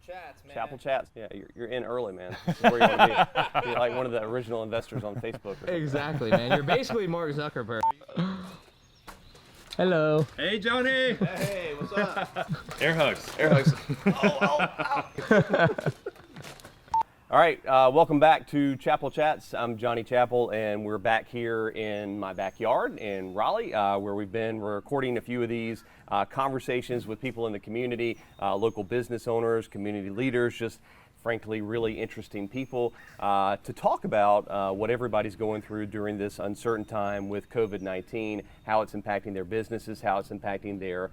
Chats, man. Chappell Chats. Yeah, you're in early, man. This is where you want to be. You're like one of the original investors on Facebook. Or something. Exactly, man. You're basically Mark Zuckerberg. Hello. Hey, Johnny. Hey, what's up? Air hugs. Air hugs. All right, welcome back to Chappell Chats. I'm Johnny Chappell, and we're back here in my backyard in Raleigh, where we've been recording a few of these conversations with people in the community, local business owners, community leaders, just frankly really interesting people to talk about what everybody's going through during this uncertain time with COVID-19, how it's impacting their businesses, how it's impacting their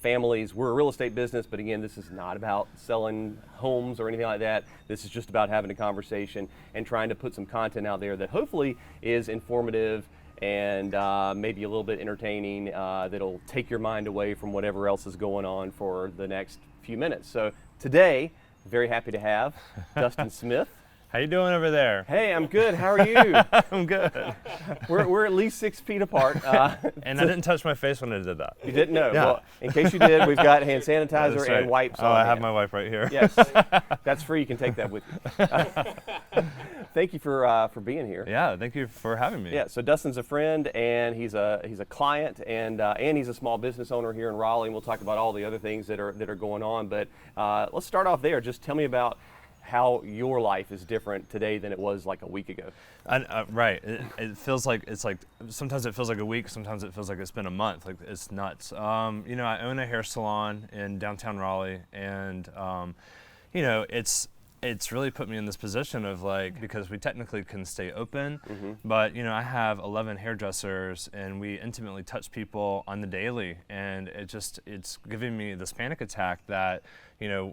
families. We're a real estate business, but again, this is not about selling homes or anything like that. This is just about having a conversation and trying to put some content out there that hopefully is informative and maybe a little bit entertaining, that'll take your mind away from whatever else is going on for the next few minutes. So today, very happy to have Dustin Smith. How you doing over there? Hey, I'm good. How are you? I'm good. We're at least 6 feet apart. And I didn't touch my face when I did that. You didn't know? Yeah. Well, in case you did, we've got hand sanitizer That's right. and wipes Oh, on I have hand. my wife right here. Yes, that's free. You can take that with you. Thank you for being here. Yeah, thank you for having me. Yeah, so Dustin's a friend, and he's a client, and he's a small business owner here in Raleigh. And we'll talk about all the other things that are going on. But let's start off there. Just tell me about how your life is different today than it was like a week ago. Right. It feels like sometimes it feels like a week. Sometimes it feels like it's been a month. Like it's nuts. I own a hair salon in downtown Raleigh, and it's really put me in this position of like, because we technically can stay open, but I have 11 hairdressers and we intimately touch people on the daily, and it's giving me this panic attack that,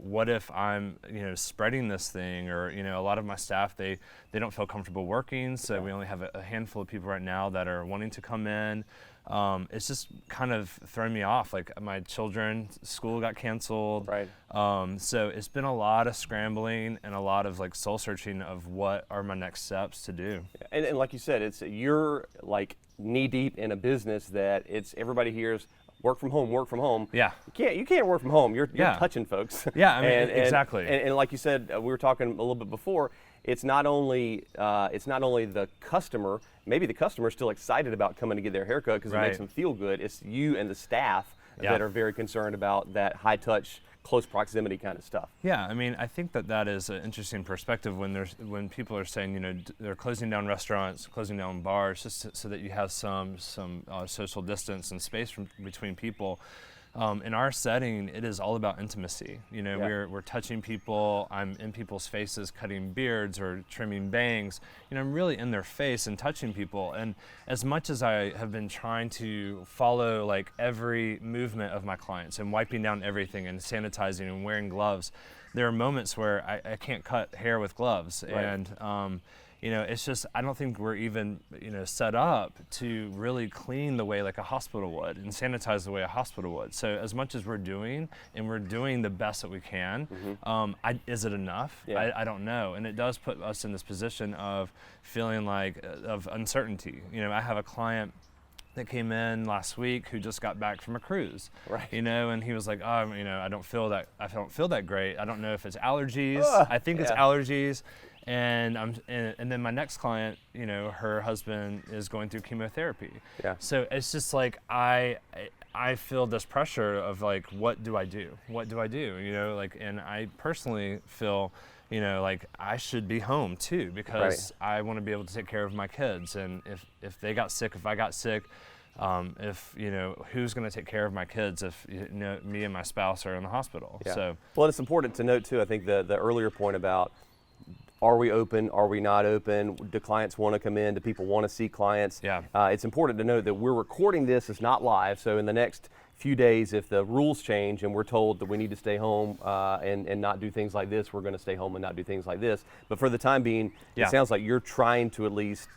what if I'm, spreading this thing, or, a lot of my staff, they don't feel comfortable working. So we only have a handful of people right now that are wanting to come in. It's just kind of thrown me off. Like my children's school got canceled. Right. So it's been a lot of scrambling and a lot of like soul searching of what are my next steps to do. And like you said, you're like knee deep in a business that everybody hears work from home, work from home. Yeah. You can't work from home. You're touching folks. Yeah, I mean, exactly. And like you said, we were talking a little bit before. It's not only the customer. Maybe the customer's still excited about coming to get their haircut because it makes them feel good. It's you and the staff that are very concerned about that high touch, close proximity kind of stuff. Yeah, I mean, I think that is an interesting perspective when people are saying, they're closing down restaurants, closing down bars, just so that you have some social distance and space between people. In our setting, it is all about intimacy. We're touching people. I'm in people's faces, cutting beards or trimming bangs. I'm really in their face and touching people. And as much as I have been trying to follow like every movement of my clients and wiping down everything and sanitizing and wearing gloves, there are moments where I can't cut hair with gloves. Right. And it's just, I don't think we're even, set up to really clean the way like a hospital would and sanitize the way a hospital would. So as much as we're doing, and we're doing the best that we can, is it enough? Yeah. I don't know. And it does put us in this position of feeling like, of uncertainty. I have a client that came in last week who just got back from a cruise, right? And he was like, I don't feel that great. I don't know if it's allergies. I think it's allergies. And then my next client, her husband is going through chemotherapy. Yeah. So it's just like I feel this pressure of like, what do I do? What do I do? And I personally feel, like I should be home too, because I want to be able to take care of my kids. And if they got sick, if I got sick, who's going to take care of my kids if me and my spouse are in the hospital? Yeah. So well, it's important to note too. I think the earlier point about, are we open? Are we not open? Do clients want to come in? Do people want to see clients? Yeah. It's important to note that we're recording this. It's not live. So in the next few days, if the rules change and we're told that we need to stay home and not do things like this, we're going to stay home and not do things like this. But for the time being, it sounds like you're trying to at least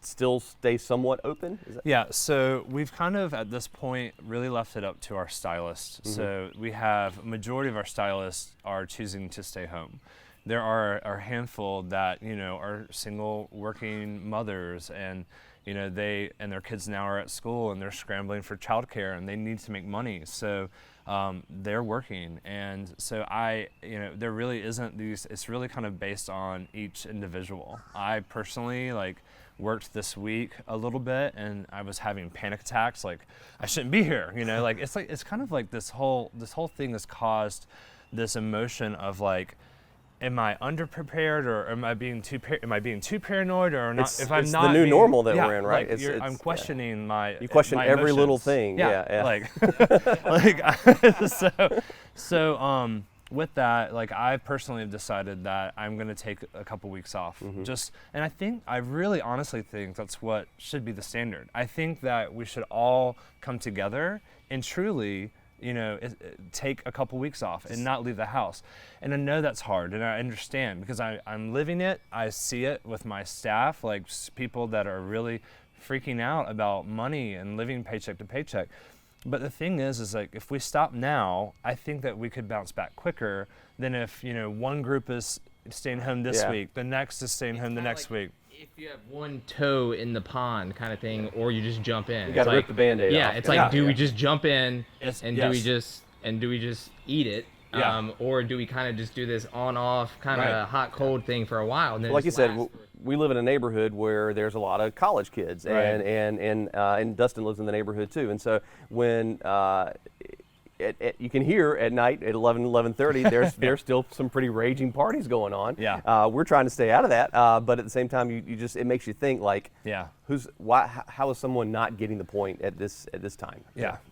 still stay somewhat open? Yeah, so we've kind of at this point really left it up to our stylists. So we have a majority of our stylists are choosing to stay home. There are a handful that, are single working mothers, and they and their kids now are at school and they're scrambling for childcare and they need to make money. So they're working. And so there really isn't these, it's really kind of based on each individual. I personally worked this week a little bit, and I was having panic attacks, like I shouldn't be here, it's kind of like this whole thing has caused this emotion of am I underprepared, or am I being too paranoid, or not? It's the new normal that we're in, right? I'm questioning my. You question my every emotions. little thing. So with that, I personally have decided that I'm going to take a couple weeks off. And I really honestly think that's what should be the standard. I think that we should all come together and truly, take a couple weeks off and not leave the house. And I know that's hard, and I understand, because I'm living it. I see it with my staff, people that are really freaking out about money and living paycheck to paycheck. But the thing is if we stop now, I think that we could bounce back quicker than if, one group is staying home this week, the next is staying home the next week. If you have one toe in the pond kind of thing, or you just jump in. You got to rip the Band-Aid off. Yeah, it's do we just jump in do we just eat it? Or do we kind of just do this on-off kind of hot-cold thing for a while? And then like you said, we live in a neighborhood where there's a lot of college kids, and Dustin lives in the neighborhood too. And so when you can hear at night at 11:30, there's still some pretty raging parties going on. We're trying to stay out of that, but at the same time, it makes you think how is someone not getting the point at this time?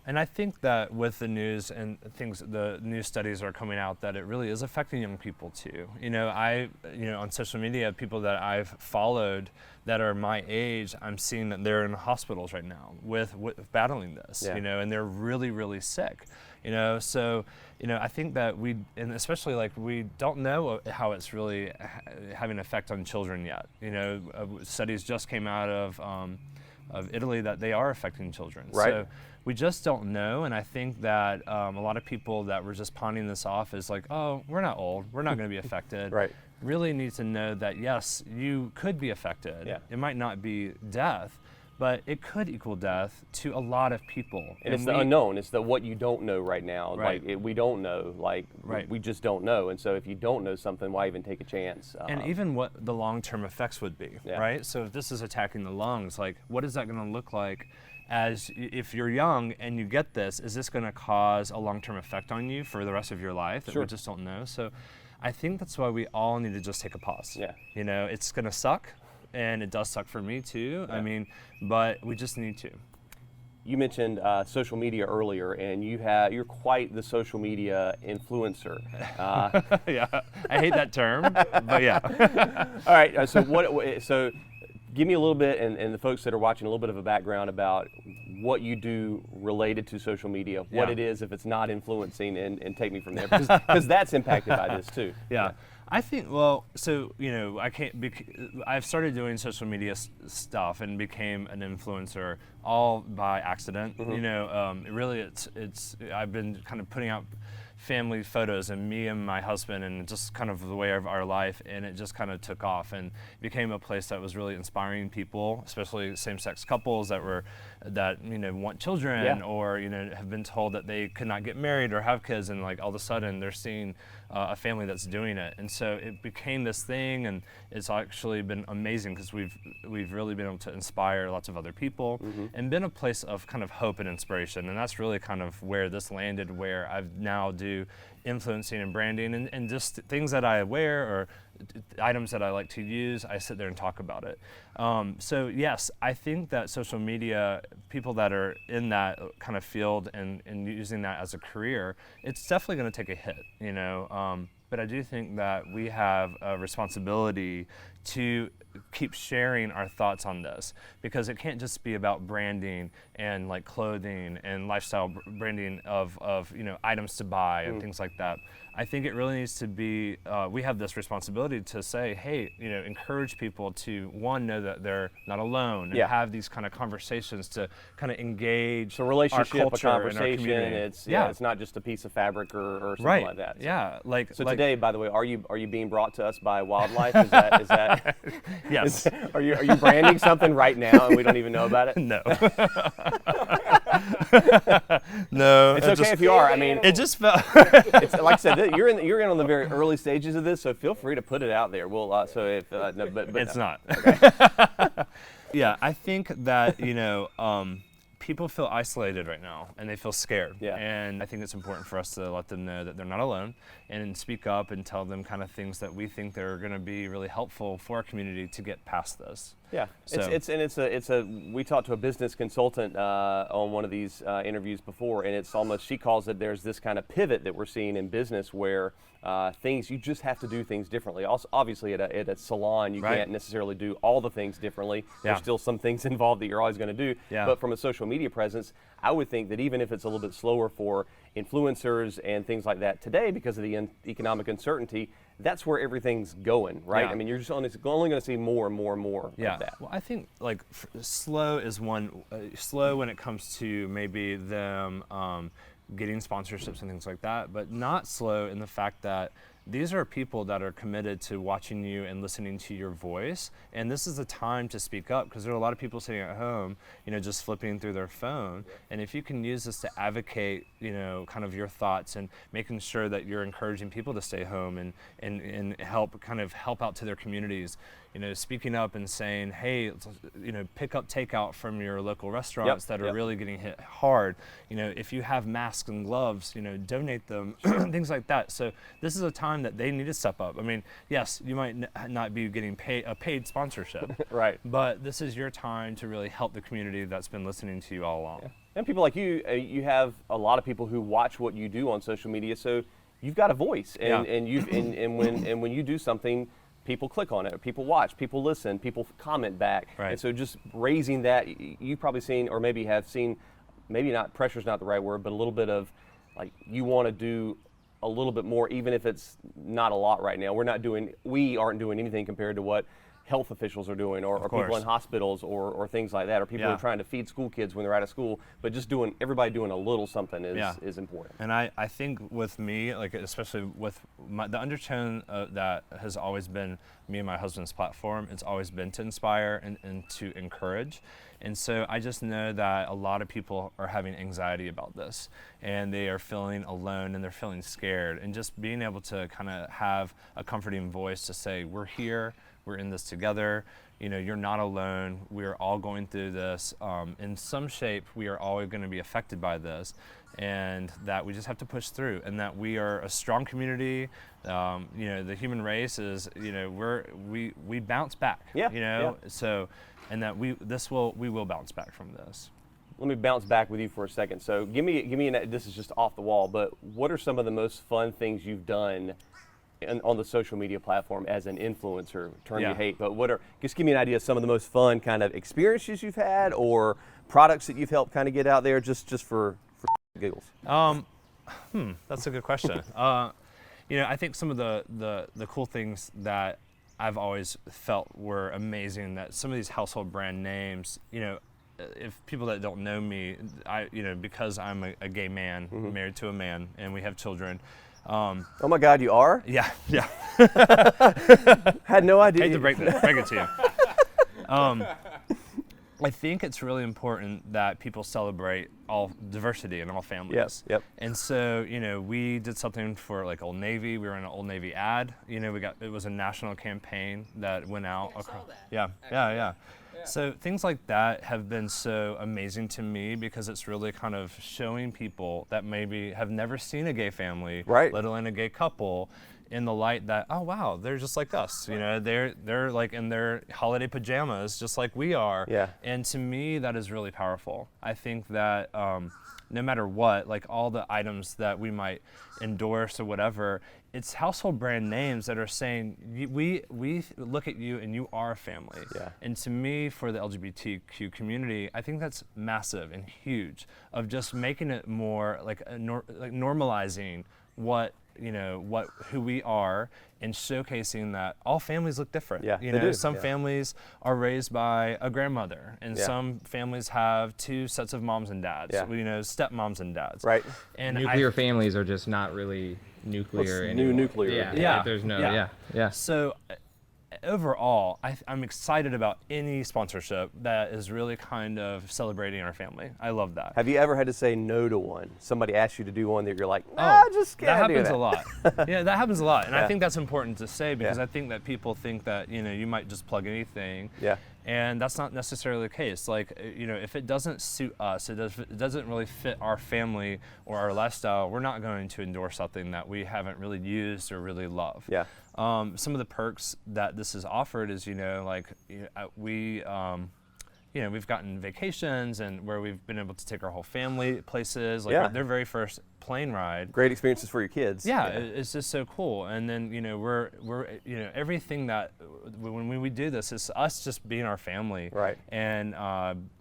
And I think that with the news and things, the news studies are coming out that it really is affecting young people too. On social media, people that I've followed that are my age, I'm seeing that they're in hospitals right now with battling this, and they're really, really sick. So I think that and especially we don't know how it's really having an effect on children yet. Studies just came out of Italy that they are affecting children. Right. So we just don't know, and I think that a lot of people that were just pawning this off as oh, we're not old, we're not going to be affected. Right. Really need to know that yes, you could be affected. It might not be death, but it could equal death to a lot of people. And it's the unknown. It's what you don't know right now. We don't know. We just don't know. And so if you don't know something, why even take a chance? And even what the long-term effects would be, right? So if this is attacking the lungs, what is that going to look like? As if you're young and you get this, is this going to cause a long-term effect on you for the rest of your life that we just don't know? So I think that's why we all need to just take a pause. It's going to suck, and it does suck for me too. But we just need to. You mentioned social media earlier, and you're quite the social media influencer. I hate that term, but yeah. All right. So give me a little bit, and the folks that are watching, a little bit of a background about what you do related to social media, what it is, if it's not influencing, and take me from there, because that's impacted by this too. I think, I've started doing social media stuff and became an influencer all by accident. Really I've been kind of putting out family photos and me and my husband and just kind of the way of our life, and it just kind of took off and became a place that was really inspiring people, especially same-sex couples that want children or have been told that they could not get married or have kids, and all of a sudden they're seeing a family that's doing it. And so it became this thing, and it's actually been amazing because we've really been able to inspire lots of other people and been a place of kind of hope and inspiration. And that's really kind of where this landed, where I now do influencing and branding and just things that I wear or items that I like to use. I sit there and talk about it. So yes, I think that social media, people that are in that kind of field and using that as a career, it's definitely going to take a hit, but I do think that we have a responsibility to keep sharing our thoughts on this, because it can't just be about branding and clothing and lifestyle branding of items to buy and things like that. I think it really needs to be, we have this responsibility to say, hey, encourage people to, one, know that they're not alone and have these kind of conversations to kind of engage so relationship, our culture, a conversation, and our it's not just a piece of fabric or something like that. So today, by the way, are you being brought to us by wildlife? Is that yes. Are you branding something right now and we don't even know about it? No. No, it's okay if you are. I mean, it just felt. It's, like I said, you're in on the very early stages of this, so feel free to put it out there. We'll so if no, but it's no. not. Okay. Yeah, I think that people feel isolated right now and they feel scared. Yeah. And I think it's important for us to let them know that they're not alone and speak up and tell them kind of things that we think they're going to be really helpful for our community to get past this. Yeah, So- we talked to a business consultant on one of these interviews before, and it's almost, she calls it, there's this kind of pivot that we're seeing in business where you just have to do things differently. Also, obviously at a salon, you Right. can't necessarily do all the things differently. There's Yeah. still some things involved that you're always going to do. Yeah. But from a social media presence, I would think that even if it's a little bit slower for influencers and things like that today because of the economic uncertainty, that's where everything's going, right? Yeah. I mean, you're just only going to see more and more and more of that. Well, I think like slow is one. Slow when it comes to maybe them getting sponsorships and things like that, but not slow in the fact that these are people that are committed to watching you and listening to your voice, and this is the time to speak up because there are a lot of people sitting at home, just flipping through their phone. And if you can use this to advocate, kind of your thoughts and making sure that you're encouraging people to stay home and help out to their communities. Speaking up and saying, hey, pick up takeout from your local restaurants that are really getting hit hard. If you have masks and gloves, donate them, things like that. So this is a time that they need to step up. I mean, yes, you might not be getting a paid sponsorship, Right. but this is your time to really help the community that's been listening to you all along. Yeah. And people like you, you have a lot of people who watch what you do on social media, so you've got a voice, and when you do something, people click on it, people watch, people listen, people comment back. Right. And so just raising that, you've probably seen, or maybe have seen, maybe not, pressure's not the right word, but a little bit of like, you want to do a little bit more, even if it's not a lot right now. We aren't doing anything compared to what health officials are doing, or people in hospitals, or things like that, or people who are trying to feed school kids when they're out of school. But just everybody doing a little something is important. And I think with me, like especially with the undertone that has always been me and my husband's platform, it's always been to inspire and to encourage. And so I just know that a lot of people are having anxiety about this, and they are feeling alone and they're feeling scared. And just being able to kind of have a comforting voice to say, we're here, we're in this together, you're not alone, we're all going through this. In some shape, we are all going to be affected by this, and that we just have to push through, and that we are a strong community. The human race is, we bounce back, so, and that we will bounce back from this. Let me bounce back with you for a second. So give me this is just off the wall, but what are some of the most fun things you've done on the social media platform as an influencer? You hate, but just give me an idea of some of the most fun kind of experiences you've had, or products that you've helped kind of get out there, just for giggles. That's a good question. I think some of the cool things that I've always felt were amazing, that some of these household brand names, if people that don't know me, because I'm a gay man, married to a man, and we have children. Oh my God, you are? Yeah. Had no idea. Hate to break it to you. I think it's really important that people celebrate all diversity in all families. Yes. Yep. And so, we did something for like Old Navy. We were in an Old Navy ad. It was a national campaign that went out. I saw that. Yeah. So things like that have been so amazing to me, because it's really kind of showing people that maybe have never seen a gay family, right, let alone a gay couple, in the light that, oh wow, they're just like us. They're like in their holiday pajamas just like we are. Yeah. And to me, that is really powerful. I think that no matter what, like all the items that we might endorse or whatever, it's household brand names that are saying, we look at you and you are a family. Yeah. And to me, for the LGBTQ community, I think that's massive and huge, of just making it more like normalizing who we are, and showcasing that all families look different. Yeah, they do. Some families are raised by a grandmother, and some families have two sets of moms and dads. Yeah. Stepmoms and dads. Right. And nuclear families are just not really nuclear anymore. New nuclear. Yeah. There's no. Yeah. So overall, I'm excited about any sponsorship that is really kind of celebrating our family. I love that. Have you ever had to say no to one? Somebody asked you to do one that you're like, just can't that happens do that. a lot. Yeah, that happens a lot, and Yeah. I think that's important to say because Yeah. I think that people think that you might just plug anything. Yeah. And that's not necessarily the case. Like, if it doesn't suit us, it doesn't really fit our family or our lifestyle, we're not going to endorse something that we haven't really used or really love. Yeah. Some of the perks that this is offered is, we've gotten vacations and where we've been able to take our whole family places, like their very first plane ride. Great experiences for your kids. Yeah, it's just so cool. And then, we're everything that, when we do this, it's us just being our family. Right. And,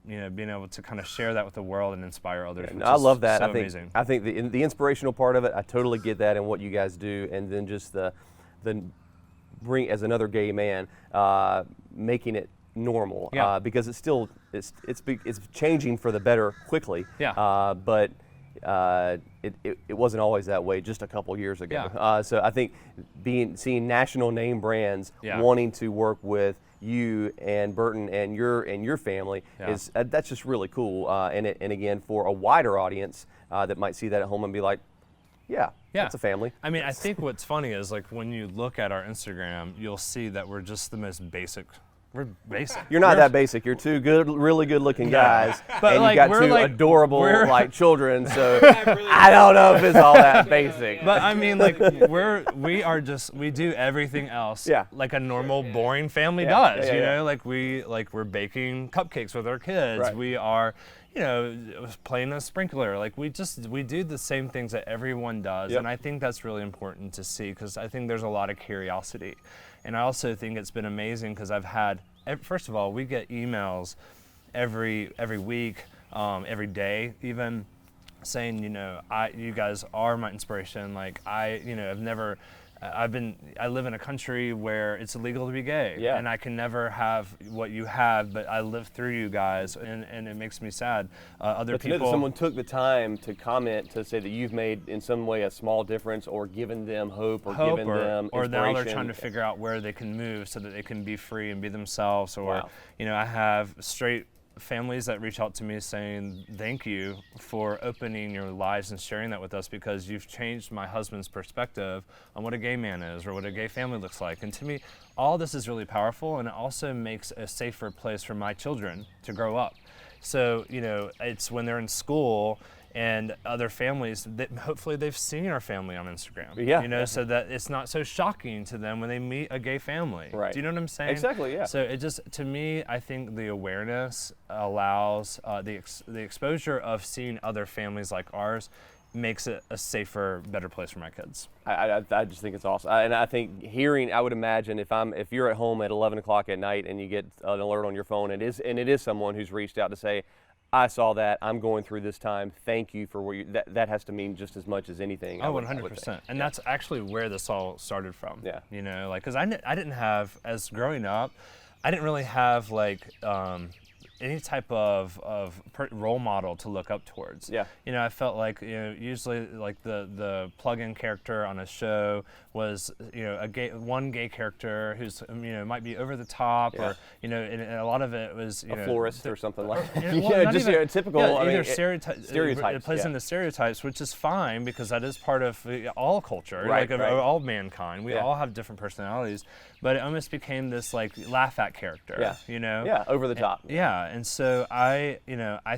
being able to kind of share that with the world and inspire others. Yeah, I love that. So amazing. I think the inspirational part of it, I totally get that and what you guys do. And then just the bring, as another gay man, making it normal, because it's still it's changing for the better quickly. Yeah. But it wasn't always that way just a couple years ago. Yeah. So I think seeing national name brands wanting to work with you and Burton and your family that's just really cool. And again, for a wider audience that might see that at home and be like, that's a family. I mean, I think what's funny is like when you look at our Instagram, you'll see that we're just the most basic. We're basic. You're not that basic. You're two really good-looking guys, but and like, you got two adorable children. So I don't know if it's all that basic. But I mean, like we do everything else like a normal, boring family does. Like we're baking cupcakes with our kids. Right. We are, playing a sprinkler. Like we do the same things that everyone does, and I think that's really important to see because I think there's a lot of curiosity. And I also think it's been amazing because I've had, first of all, we get emails every week, every day even, saying, you guys are my inspiration. Like I live in a country where it's illegal to be gay, and I can never have what you have, but I live through you guys, and it makes me sad. Other people. That someone took the time to comment to say that you've made in some way a small difference, or given them hope, or given them or now they're inspiration. trying to figure out where they can move so that they can be free and be themselves. Or I have straight families that reach out to me saying thank you for opening your lives and sharing that with us because you've changed my husband's perspective on what a gay man is or what a gay family looks like. And to me, all this is really powerful, and it also makes a safer place for my children to grow up. So it's when they're in school and other families that hopefully they've seen our family on Instagram, so that it's not so shocking to them when they meet a gay family. Right. Do you know what I'm saying? Exactly, yeah. So it just, to me, I think the awareness allows the exposure of seeing other families like ours makes it a safer, better place for my kids. I just think it's awesome. And I think I would imagine if you're at home at 11 o'clock at night and you get an alert on your phone, and it is someone who's reached out to say, I saw that, I'm going through this time, thank you for what you, that has to mean just as much as anything. Oh, 100%. And that's actually where this all started from. Yeah. Because I didn't have, as growing up, I didn't really have any type of role model to look up towards. Yeah. I felt like usually like the plug-in character on a show was one gay character who's might be over the top or and a lot of it was a florist or something like that. Just even, typical. Either stereotypes. It plays yeah. into stereotypes, which is fine because that is part of all culture, right, of all mankind. We yeah. all have different personalities, but it almost became this like laugh at character. Yeah. Yeah, over the top. And so I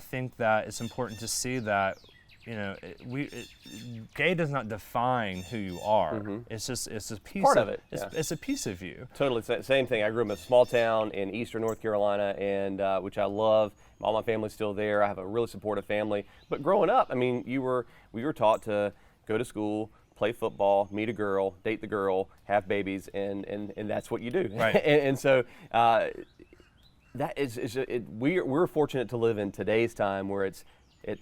think that it's important to see that gay does not define who you are. Mm-hmm. It's a piece part of it. It's a piece of you. Totally, same thing. I grew up in a small town in eastern North Carolina, and which I love. All my family's still there. I have a really supportive family. But growing up, I mean, we were taught to go to school, play football, meet a girl, date the girl, have babies, and that's what you do. Right. and so that we're fortunate to live in today's time where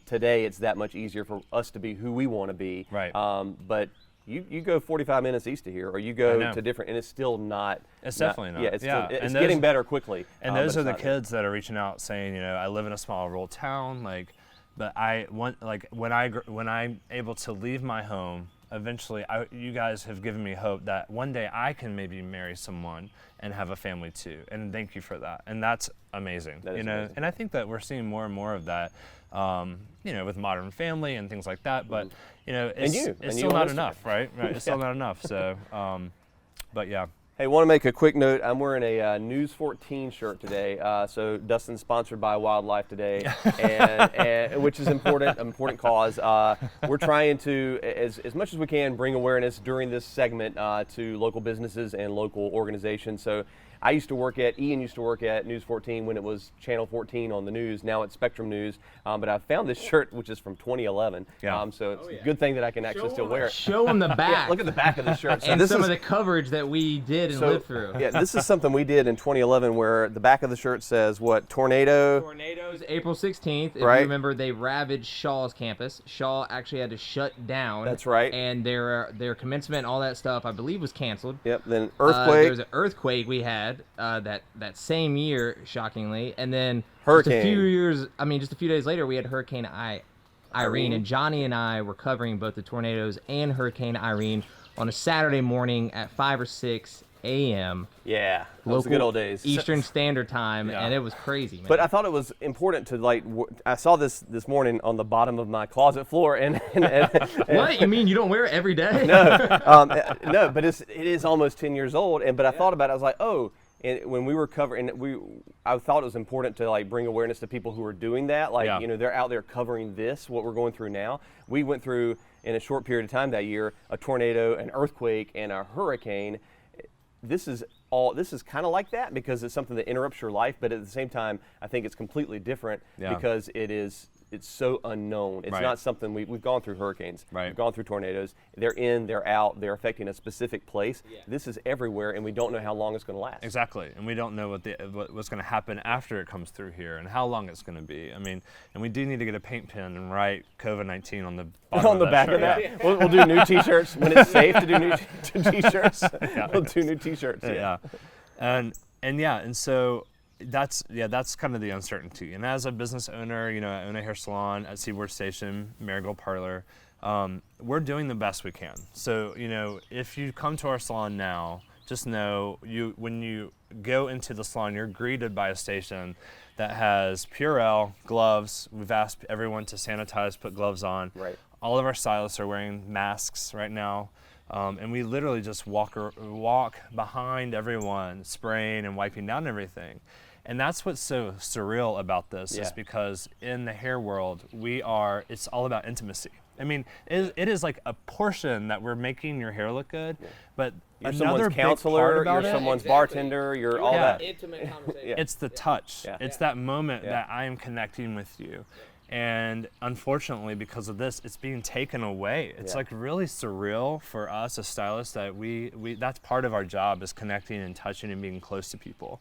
today it's that much easier for us to be who we want to be. Right. But you go 45 minutes east of here, or you go to different, and it's still not. It's definitely not. Yeah, it's getting better quickly. And those are the kids that are reaching out saying, I live in a small rural town, but I want when I'm able to leave my home eventually, you guys have given me hope that one day I can maybe marry someone and have a family too. And thank you for that. And that's amazing. That is amazing. And I think that we're seeing more and more of that, with Modern Family and things like that. But it's still not enough, right? It's still not enough. So, but yeah. Hey, want to make a quick note. I'm wearing a News 14 shirt today. So Dustin's sponsored by Wildlife today, and which is important cause. We're trying to, as much as we can, bring awareness during this segment to local businesses and local organizations. So Ian used to work at News 14 when it was Channel 14 on the news. Now it's Spectrum News. But I found this shirt, which is from 2011. Yeah. So it's a good thing that I can actually still wear it. Show them the back. Yeah, look at the back of the shirt. So and some of the coverage that we did and lived through. Yeah, this is something we did in 2011 where the back of the shirt says, what, tornado? Tornadoes, April 16th. If right. you remember, they ravaged Shaw's campus. Shaw actually had to shut down. That's right. And their commencement and all that stuff, I believe, was canceled. Yep, then earthquake. There was an earthquake we had that same year, shockingly. And then hurricane. Just a few days later, we had Hurricane Irene. And Johnny and I were covering both the tornadoes and Hurricane Irene on a Saturday morning at 5 or 6 a.m. Yeah, those were good old days. Eastern Standard Time, and it was crazy, man. But I thought it was important to I saw this morning on the bottom of my closet floor, and what you mean you don't wear it every day? No, but it is almost 10 years old, but I thought about it. I was like, oh. And when we were covering, I thought it was important to bring awareness to people who are doing that. They're out there covering what we're going through now. We went through in a short period of time that year a tornado, an earthquake, and a hurricane. This is kind of like that because it's something that interrupts your life, but at the same time, I think it's completely different because it's so unknown. It's not something we've gone through hurricanes. Right. We've gone through tornadoes. They're in, they're out, they're affecting a specific place. Yeah. This is everywhere, and we don't know how long it's going to last. Exactly, and we don't know what's going to happen after it comes through here and how long it's going to be. I mean, and we do need to get a paint pen and write COVID-19 on the bottom on the back of that. Yeah. We'll do new T-shirts when it's safe to do new T-shirts. We'll do new T-shirts. Yeah. And so. That's kind of the uncertainty. And as a business owner, I own a hair salon at Seaboard Station, Marigold Parlour. We're doing the best we can. So, if you come to our salon now, just know when you go into the salon, you're greeted by a station that has Purell, gloves. We've asked everyone to sanitize, put gloves on. Right. All of our stylists are wearing masks right now. And we literally just walk behind everyone, spraying and wiping down everything. And that's what's so surreal about this is because in the hair world, it's all about intimacy. I mean, it is like a portion that we're making your hair look good, but you're another someone's counselor, you're it, someone's bartender, you're all that. Intimate conversation. It's the touch. Yeah. It's that moment that I am connecting with you. And unfortunately, because of this, it's being taken away. It's really surreal for us as stylists that we that's part of our job is connecting and touching and being close to people.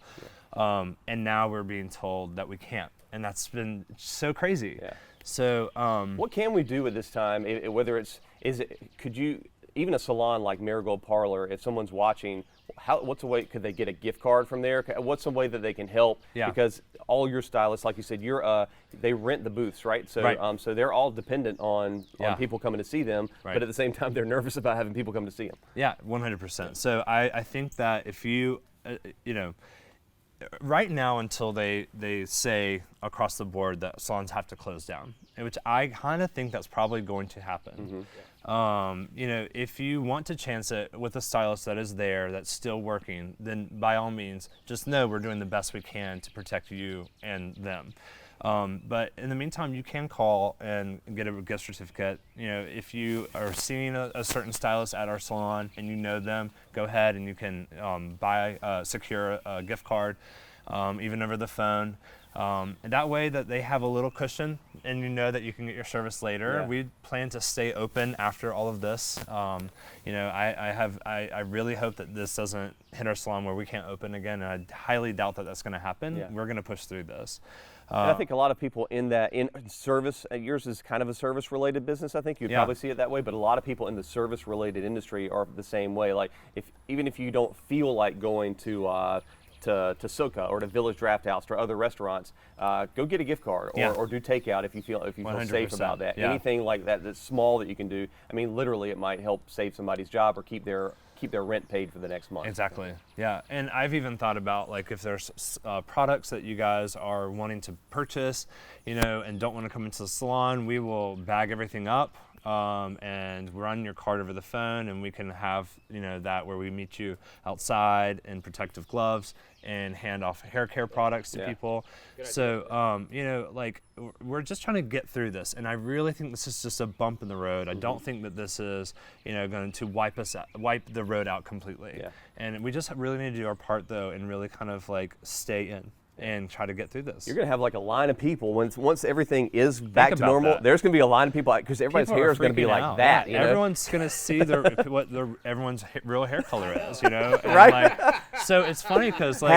Yeah. And now we're being told that we can't. And that's been so crazy. Yeah. So what can we do at this time? Whether could you, even a salon like Marigold Parlour, if someone's watching, what's a way, could they get a gift card from there? What's a way that they can help? Yeah. Because all your stylists, like you said, they rent the booths, right? So so they're all dependent on people coming to see them, but at the same time, they're nervous about having people come to see them. Yeah, 100%. So I think that if you, right now until they say across the board that salons have to close down, which I kind of think that's probably going to happen. Mm-hmm. If you want to chance it with a stylist that is there, that's still working, then by all means, just know we're doing the best we can to protect you and them. But in the meantime, you can call and get a gift certificate. If you are seeing a certain stylist at our salon and you know them, go ahead and you can secure a gift card, even over the phone. And that way that they have a little cushion and you know that you can get your service later. Yeah. We plan to stay open after all of this. I really hope that this doesn't hit our salon where we can't open again, and I highly doubt that that's going to happen. Yeah. We're going to push through this. And I think a lot of people in service, yours is kind of a service-related business, I think. You'd probably see it that way, but a lot of people in the service-related industry are the same way. Like, even if you don't feel like going to to Soka or to Village Draft House or other restaurants, go get a gift card or do takeout if you feel safe about that. Yeah. Anything like that that's small that you can do. I mean, literally, it might help save somebody's job or keep their rent paid for the next month. Exactly. Yeah. And I've even thought about, like, if there's products that you guys are wanting to purchase, and don't want to come into the salon, we will bag everything up and run your card over the phone, and we can have that where we meet you outside in protective gloves and hand off hair care products to people. So like, we're just trying to get through this, and I really think this is just a bump in the road. I don't think that this is going to wipe the road out completely. And we just really need to do our part, though, and really kind of like stay in and try to get through this. You're going to have like a line of people once everything is back to normal. There's going to be a line of people because everybody's hair is going to be like that. Yeah, everyone's going to see what everyone's real hair color is, And right? So it's funny because like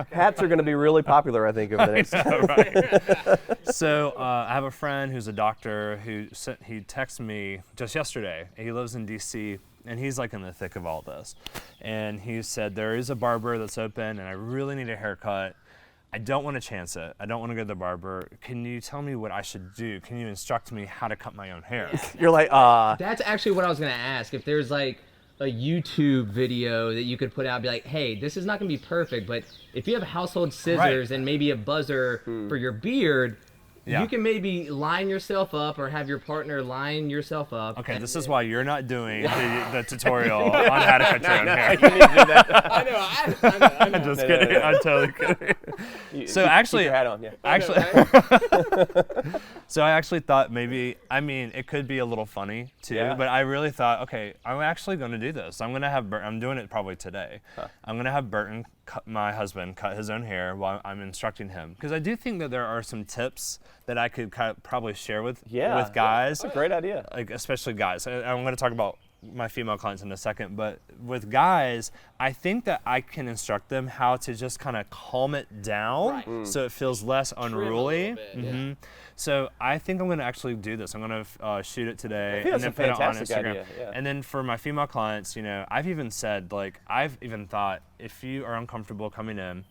hats are going to be really popular, I think, over the next. Right. So I have a friend who's a doctor he texted me just yesterday. He lives in D.C. and he's like in the thick of all this. And he said, there is a barber that's open and I really need a haircut. I don't want to chance it. I don't want to go to the barber. Can you tell me what I should do? Can you instruct me how to cut my own hair? You're like, That's actually what I was going to ask. If there's like a YouTube video that you could put out, be like, hey, this is not going to be perfect, but if you have household scissors and maybe a buzzer for your beard, you can maybe line yourself up or have your partner line yourself up. Okay, this is why you're not doing the tutorial on how to cut your own hair. You need to do that. I know. I'm just kidding. I'm totally kidding. So actually, keep your hat on, yeah. Actually, so I actually thought maybe, it could be a little funny too, but I really thought, okay, I'm actually going to do this. I'm doing it probably today. I'm going to have Burton, my husband, cut his own hair while I'm instructing him, because I do think that there are some tips that I could probably share with guys. That's a great idea. Like, especially guys. I'm going to talk about my female clients in a second, but with guys, I think that I can instruct them how to just kind of calm it down so it feels less unruly. So I think I'm going to actually do this. I'm going to shoot it today and then put it on Instagram. Idea. Yeah. And then for my female clients, I've even said, like, I've even thought, if you are uncomfortable coming in,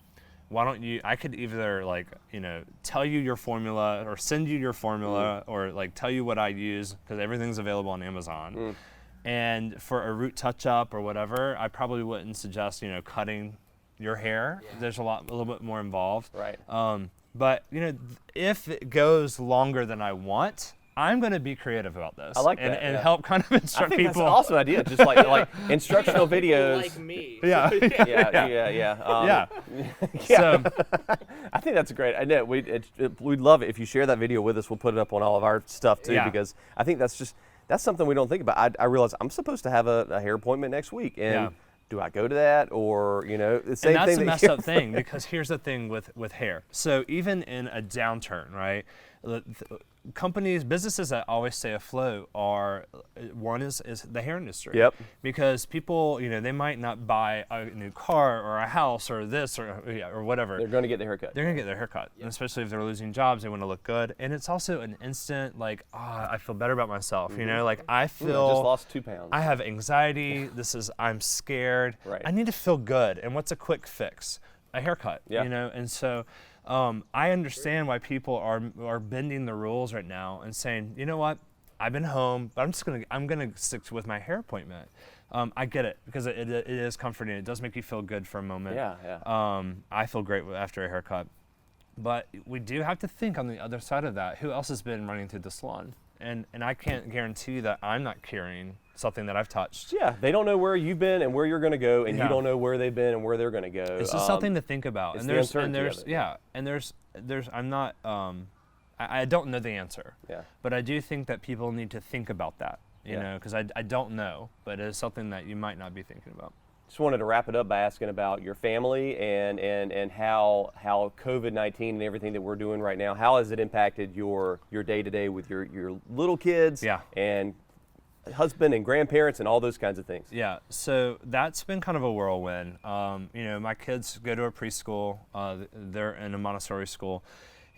why don't you, I could either tell you your formula or send you your formula or like tell you what I use, because everything's available on Amazon. And for a root touch-up or whatever, I probably wouldn't suggest, cutting your hair. There's a little bit more involved. Right. But, if it goes longer than I want, I'm going to be creative about this. I like that. And help kind of instruct I think people. That's an awesome idea. Just like instructional videos. Like me. Yeah. Yeah. So, I think that's great. I know we'd love it if you share that video with us. We'll put it up on all of our stuff too, because I think that's something we don't think about. I realize I'm supposed to have a hair appointment next week, and do I go to that, or the same thing? And that's a messed up thing, because here's the thing with hair. So even in a downturn, right? Businesses that always stay afloat are, one is the hair industry. Yep. Because people, they might not buy a new car or a house or this or whatever. They're going to get their haircut. They're going to get their haircut. And especially if they're losing jobs, they want to look good. And it's also an instant, like, I feel better about myself. Like, I feel. I just lost 2 pounds. I have anxiety. I'm scared. Right. I need to feel good. And what's a quick fix? A haircut. Yeah. And so. I understand why people are bending the rules right now and saying, you know what, I've been home, but I'm gonna stick with my hair appointment. I get it, because it is comforting. It does make you feel good for a moment. Yeah. I feel great after a haircut, but we do have to think on the other side of that. Who else has been running through the salon? And I can't guarantee that I'm not carrying something that I've touched. Yeah, they don't know where you've been and where you're going to go, and you don't know where they've been and where they're going to go. This is something to think about. It's and the uncertainty of there's I'm not I don't know the answer. Yeah. But I do think that people need to think about that, because I don't know, but it's something that you might not be thinking about. Just wanted to wrap it up by asking about your family and how COVID-19 and everything that we're doing right now, how has it impacted your day-to-day with your little kids and husband and grandparents and all those kinds of things? Yeah, so that's been kind of a whirlwind. My kids go to a preschool. They're in a Montessori school.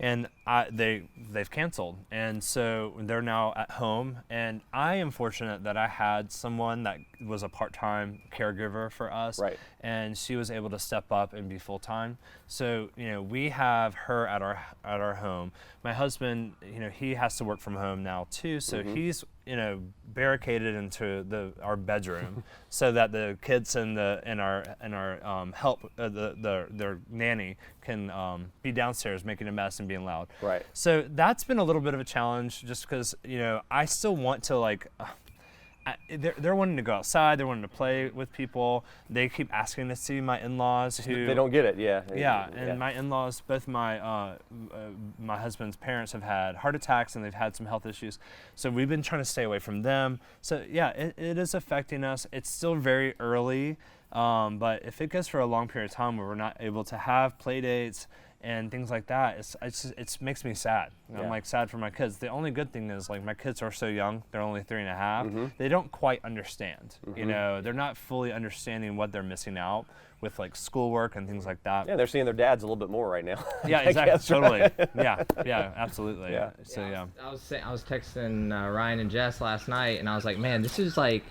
and they've canceled, and so they're now at home. And I am fortunate that I had someone that was a part-time caregiver for us, Right. and she was able to step up and be full-time. So we have her at our home. My husband, he has to work from home now too, so he's barricaded into our bedroom so that the kids and our help their nanny can be downstairs making a mess and being loud. Right. So that's been a little bit of a challenge, just because I still want to they're wanting to go outside. They're wanting to play with people. They keep asking to see my in-laws who They don't get it. Yeah. yeah, and my in-laws, both my my husband's parents have had heart attacks and they've had some health issues. So we've been trying to stay away from them. So yeah, it is affecting us. It's still very early, but if it goes for a long period of time where we're not able to have play dates and things like that, it makes me sad. Yeah. I'm sad for my kids. The only good thing is my kids are so young. They're only 3.5. They don't quite understand. They're not fully understanding what they're missing out with schoolwork and things like that. Yeah, they're seeing their dads a little bit more right now. Yeah, exactly. Totally. Yeah, absolutely. Yeah. So yeah. I was texting Ryan and Jess last night, and I was like, man, this is like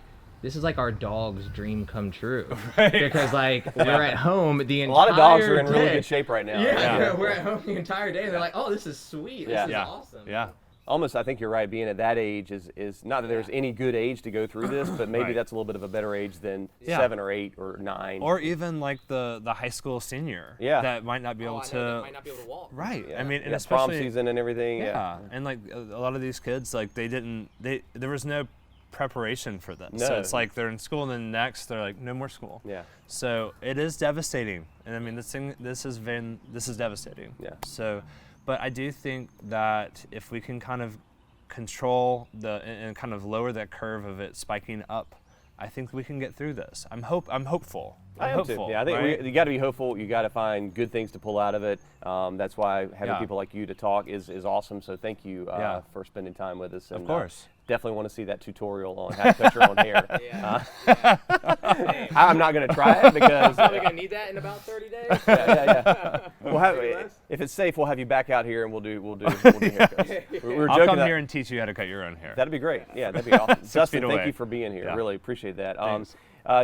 our dog's dream come true. Right. Because we're at home the entire A lot of dogs are in day. really good shape right now. Yeah, we're at home the entire day, and they're like, oh, this is sweet. This is awesome. Yeah. Almost, I think you're right. Being at that age is not that there's any good age to go through this, but maybe Right. that's a little bit of a better age than 7 or 8 or 9. Or even the high school senior. Yeah. That might not be able to. That might not be able to walk. Right. Yeah. I mean, and You got prom especially season and everything. Yeah. And a lot of these kids, there was no preparation for this. So No. it's they're in school, and then next they're like, no more school. Yeah. So it is devastating, and I mean this is devastating. Yeah. So, but I do think that if we can kind of control and kind of lower that curve of it spiking up, I think we can get through this. I'm hopeful. I am too. Yeah, I think you got to be hopeful. You got to find good things to pull out of it. That's why having people like you to talk is awesome. So thank you for spending time with us. And, Of course. Definitely want to see that tutorial on how to cut your own hair. I'm not going to try it because Probably gonna need that in about 30 days. yeah. If it's safe, we'll have you back out here and we'll do haircuts. We're I'll joking come that- here and teach you how to cut your own hair. That'd be great. Yeah, that'd be awesome. Dustin, feet thank away. you for being here. Yeah. Really appreciate that. Thanks.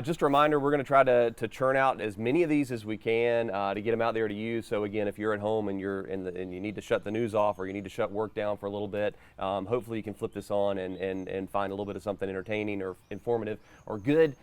Just a reminder, we're going to try to churn out as many of these as we can to get them out there to you. So again, if you're at home and and you need to shut the news off or you need to shut work down for a little bit, hopefully you can flip this on and find a little bit of something entertaining or informative or good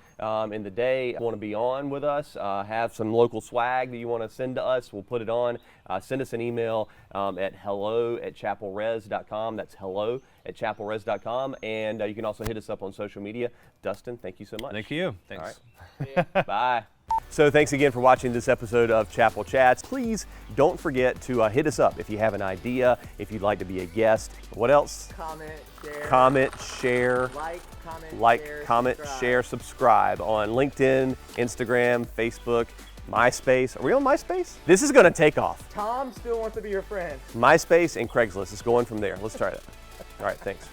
in the day. Want to be on with us, have some local swag that you want to send to us, we'll put it on. Send us an email at hello@chappellres.com. That's hello@chappellres.com. And you can also hit us up on social media. Dustin, thank you so much. Thank you. Thanks. All right. Bye. So thanks again for watching this episode of Chappell Chats. Please don't forget to hit us up if you have an idea, if you'd like to be a guest. What else? Comment, share. Comment, share, subscribe on LinkedIn, Instagram, Facebook, MySpace. Are we on MySpace? This is going to take off. Tom still wants to be your friend. MySpace and Craigslist is going from there. Let's try that. All right, thanks.